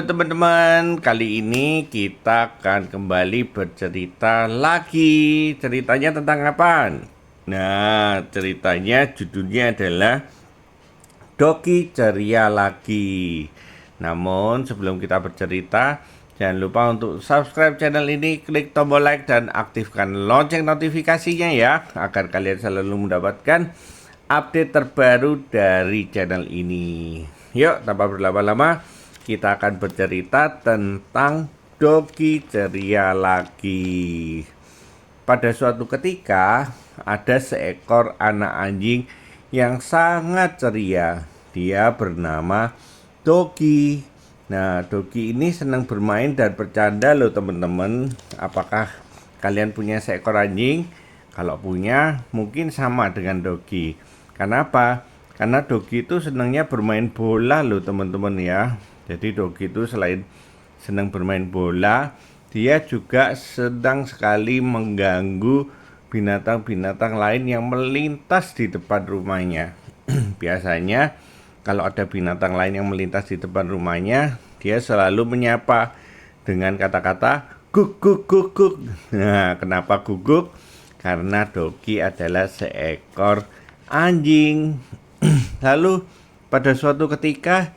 Halo teman-teman, kali ini kita akan kembali bercerita lagi. Ceritanya tentang apa? Nah, ceritanya judulnya adalah Doki Ceria Lagi. Namun sebelum kita bercerita, jangan lupa untuk subscribe channel ini, klik tombol like dan aktifkan lonceng notifikasinya ya, agar kalian selalu mendapatkan update terbaru dari channel ini. Yuk, tanpa berlama-lama, kita akan bercerita tentang Doki Ceria Lagi. Pada suatu ketika, ada seekor anak anjing yang sangat ceria. Dia bernama Doki. Nah, Doki ini senang bermain dan bercanda loh teman-teman. Apakah kalian punya seekor anjing? Kalau punya, mungkin sama dengan Doki. Kenapa? Karena Doki itu senangnya bermain bola loh teman-teman ya. Jadi Doki itu selain senang bermain bola, dia juga sedang sekali mengganggu binatang-binatang lain yang melintas di depan rumahnya. Biasanya kalau ada binatang lain yang melintas di depan rumahnya, dia selalu menyapa dengan kata-kata guk guk guk guk. Nah, kenapa guguk? Karena Doki adalah seekor anjing. Lalu pada suatu ketika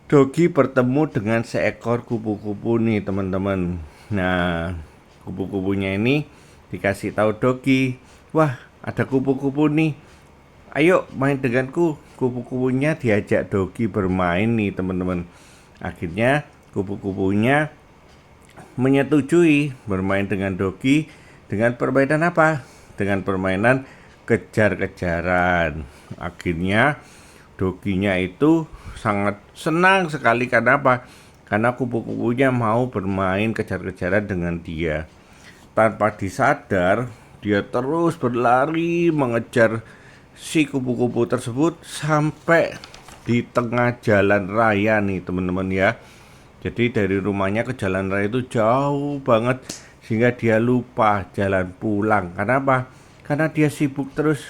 Doki bertemu dengan seekor kupu-kupu nih teman-teman. Nah, kupu-kupunya ini dikasih tahu Doki, wah ada kupu-kupu nih, ayo main denganku. Kupu-kupunya diajak Doki bermain nih teman-teman. Akhirnya kupu-kupunya menyetujui bermain dengan Doki dengan permainan apa? Dengan permainan kejar-kejaran. Akhirnya Dokinya itu sangat senang sekali karena apa? Karena kupu-kupunya mau bermain kejar-kejaran dengan dia. Tanpa disadar, dia terus berlari mengejar si kupu-kupu tersebut sampai di tengah jalan raya nih teman-teman ya. Jadi dari rumahnya ke jalan raya itu jauh banget sehingga dia lupa jalan pulang. Karena apa? Karena dia sibuk terus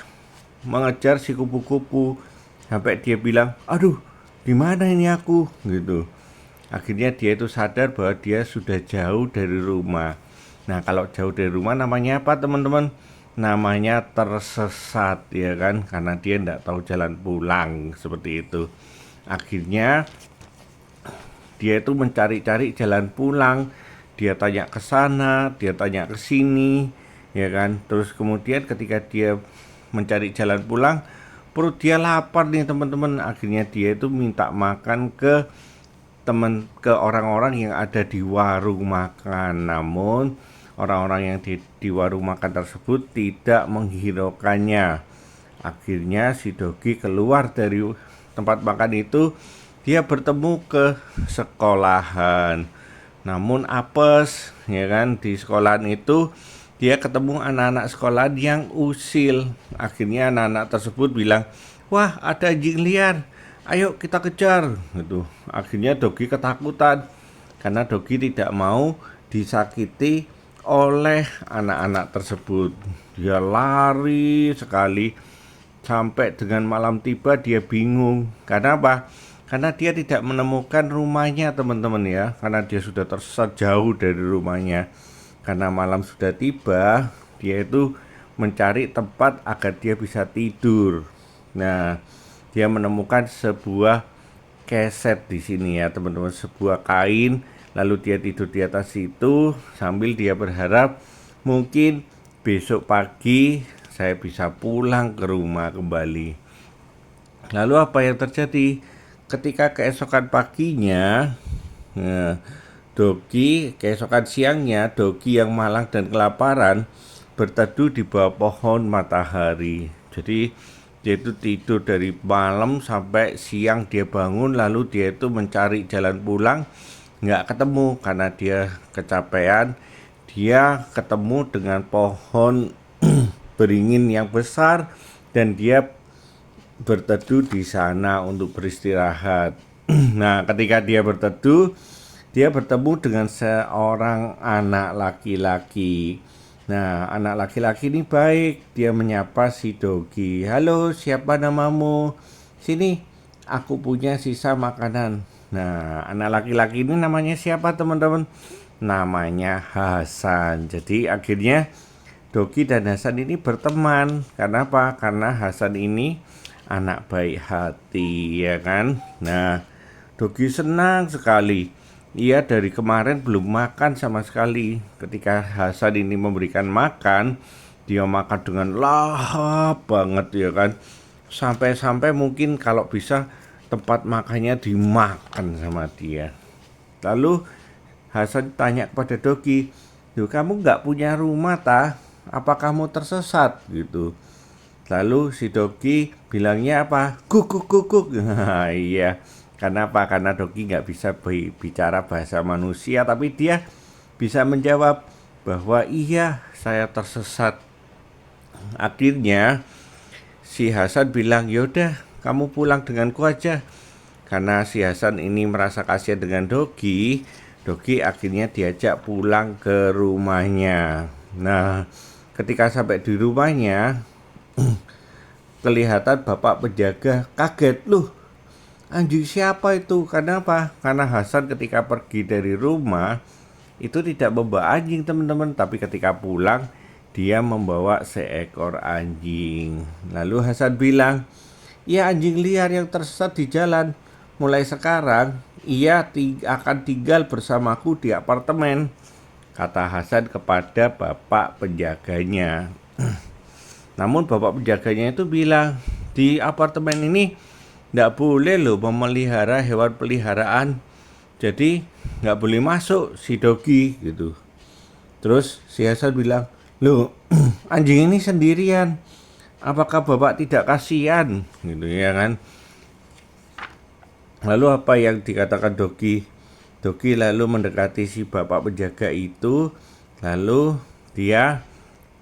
mengejar si kupu-kupu sampai dia bilang, aduh, di mana ini aku? Gitu. Akhirnya dia itu sadar bahwa dia sudah jauh dari rumah. Nah, kalau jauh dari rumah namanya apa teman-teman? Namanya tersesat ya kan, karena dia tidak tahu jalan pulang seperti itu. Akhirnya dia itu mencari-cari jalan pulang. Dia tanya ke sana, dia tanya ke sini, ya kan. Terus kemudian ketika dia mencari jalan pulang, perut dia lapar nih teman-teman. Akhirnya dia itu minta makan ke orang-orang yang ada di warung makan. Namun orang-orang yang di warung makan tersebut tidak menghiraukannya. Akhirnya si Dogi keluar dari tempat makan itu. Dia bertemu ke sekolahan. Namun apes ya kan, di sekolahan itu dia ketemu anak-anak sekolah yang usil. Akhirnya anak-anak tersebut bilang, wah ada anjing liar, ayo kita kejar gitu. Akhirnya Dogi ketakutan karena Dogi tidak mau disakiti oleh anak-anak tersebut. Dia lari sekali sampai dengan malam tiba. Dia bingung karena apa? Karena dia tidak menemukan rumahnya teman-teman ya. Karena dia sudah tersesat jauh dari rumahnya. Karena malam sudah tiba, dia itu mencari tempat agar dia bisa tidur. Nah, dia menemukan sebuah keset di sini ya, teman-teman, sebuah kain. Lalu dia tidur di atas itu sambil dia berharap mungkin besok pagi saya bisa pulang ke rumah kembali. Lalu apa yang terjadi? Ketika keesokan paginya, keesokan siangnya, Dogi yang malang dan kelaparan berteduh di bawah pohon matahari. Jadi dia itu tidur dari malam sampai siang dia bangun, lalu dia itu mencari jalan pulang, nggak ketemu karena dia kecapean. Dia ketemu dengan pohon beringin yang besar dan dia berteduh di sana untuk beristirahat. Nah, ketika dia berteduh, dia bertemu dengan seorang anak laki-laki. Nah, anak laki-laki ini baik. Dia menyapa si Dogi. Halo, siapa namamu? Sini, aku punya sisa makanan. Nah, anak laki-laki ini namanya siapa teman-teman? Namanya Hasan. Jadi akhirnya Dogi dan Hasan ini berteman. Karena apa? Karena Hasan ini anak baik hati, ya kan? Nah, Dogi senang sekali. Ia dari kemarin belum makan sama sekali. Ketika Hasan ini memberikan makan, dia makan dengan lahap banget, ya kan? Sampai-sampai mungkin kalau bisa tempat makannya dimakan sama dia. Lalu Hasan tanya kepada Dogi, "Duh, kamu nggak punya rumah ta? Apa kamu tersesat?" gitu. Lalu si Dogi bilangnya apa? Guguk guguk. Iya. Karena apa? Karena Dogi nggak bisa bicara bahasa manusia, tapi dia bisa menjawab bahwa iya, saya tersesat. Akhirnya si Hasan bilang, "Yaudah, kamu pulang denganku aja." Karena si Hasan ini merasa kasihan dengan Dogi, Dogi akhirnya diajak pulang ke rumahnya. Nah, ketika sampai di rumahnya, kelihatan bapak penjaga kaget. "Loh, anjing siapa itu?" Karena apa? Karena Hasan ketika pergi dari rumah itu tidak membawa anjing teman-teman, tapi ketika pulang dia membawa seekor anjing. Lalu Hasan bilang, "Ya, anjing liar yang tersesat di jalan. Mulai sekarang ia akan tinggal bersamaku di apartemen," kata Hasan kepada bapak penjaganya. Namun bapak penjaganya itu bilang, "Di apartemen ini nggak boleh loh memelihara hewan peliharaan. Jadi nggak boleh masuk si Dogi," gitu. Terus si Hasan bilang, "Loh, anjing ini sendirian. Apakah bapak tidak kasihan?" Gitu ya kan. Lalu apa yang dikatakan Dogi? Dogi lalu mendekati si bapak penjaga itu. Lalu dia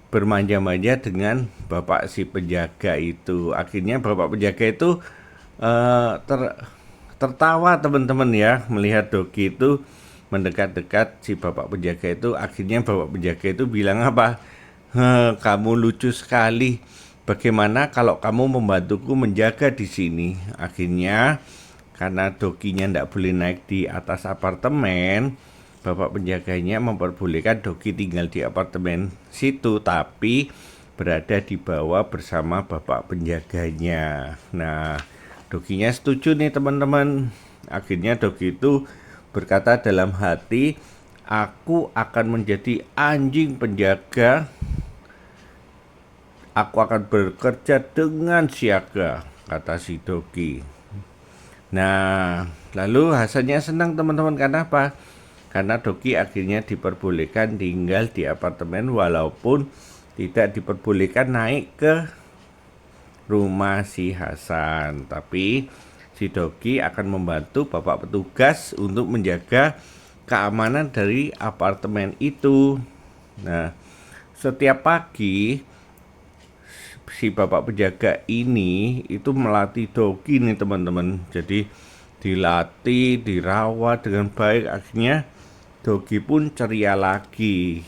bermanja-manja dengan bapak si penjaga itu. Akhirnya bapak penjaga itu tertawa teman-teman ya, melihat Dogi itu mendekat-dekat si bapak penjaga itu. Akhirnya bapak penjaga itu bilang apa? "Kamu lucu sekali. Bagaimana kalau kamu membantuku menjaga di sini?" Akhirnya karena Doginya tidak boleh naik di atas apartemen, bapak penjaganya memperbolehkan Dogi tinggal di apartemen situ, tapi berada di bawah bersama bapak penjaganya. Nah, Doginya setuju nih teman-teman. Akhirnya Dogi itu berkata dalam hati, "Aku akan menjadi anjing penjaga. Aku akan bekerja dengan siaga," kata si Dogi. Nah, lalu Hasannya senang teman-teman. Karena apa? Karena Dogi akhirnya diperbolehkan tinggal di apartemen walaupun tidak diperbolehkan naik ke rumah si Hasan. Tapi si Dogi akan membantu bapak petugas untuk menjaga keamanan dari apartemen itu. Nah, setiap pagi si bapak penjaga ini itu melatih Dogi nih teman-teman. Jadi dilatih, dirawat dengan baik. Akhirnya Dogi pun ceria lagi.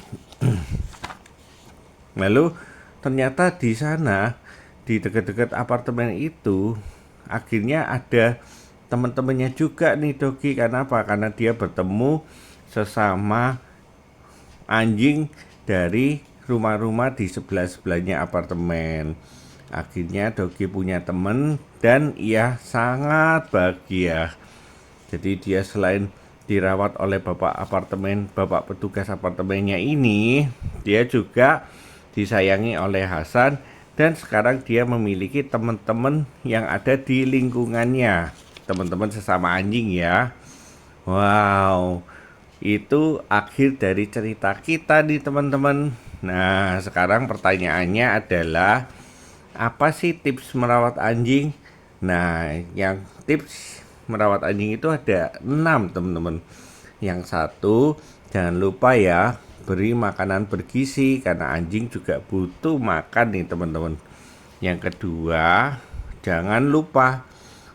Lalu ternyata di sana, di dekat-dekat apartemen itu, akhirnya ada teman-temannya juga nih Dogi. Karena apa? Karena dia bertemu sesama anjing dari rumah-rumah di sebelah-sebelahnya apartemen. Akhirnya Dogi punya teman dan ia sangat bahagia. Jadi dia selain dirawat oleh bapak petugas apartemennya ini, dia juga disayangi oleh Hasan dan sekarang dia memiliki teman-teman yang ada di lingkungannya. Teman-teman sesama anjing ya. Wow. Itu akhir dari cerita kita nih teman-teman. Nah, sekarang pertanyaannya adalah apa sih tips merawat anjing? Nah, yang tips merawat anjing itu ada 6 teman-teman. Yang satu, jangan lupa ya beri makanan bergizi karena anjing juga butuh makan nih teman-teman. Yang kedua, jangan lupa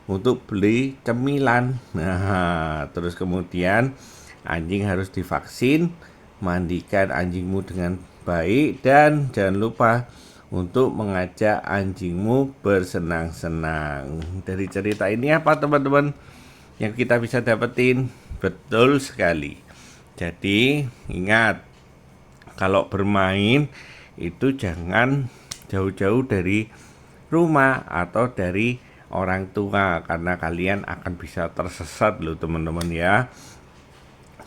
untuk beli cemilan. Nah, terus kemudian anjing harus divaksin, mandikan anjingmu dengan baik, dan jangan lupa untuk mengajak anjingmu bersenang-senang. Dari cerita ini apa teman-teman? yang kita bisa dapetin. Betul sekali. Jadi ingat, kalau bermain itu jangan jauh-jauh dari rumah atau dari orang tua, karena kalian akan bisa tersesat loh teman-teman ya.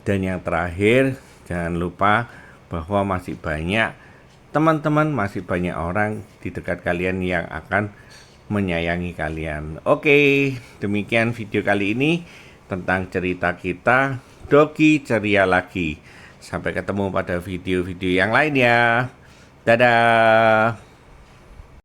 Dan yang terakhir, jangan lupa bahwa masih banyak teman-teman, masih banyak orang di dekat kalian yang akan menyayangi kalian. Oke, demikian video kali ini tentang cerita kita Dogi Ceria Lagi. Sampai ketemu pada video-video yang lain ya. Dadah.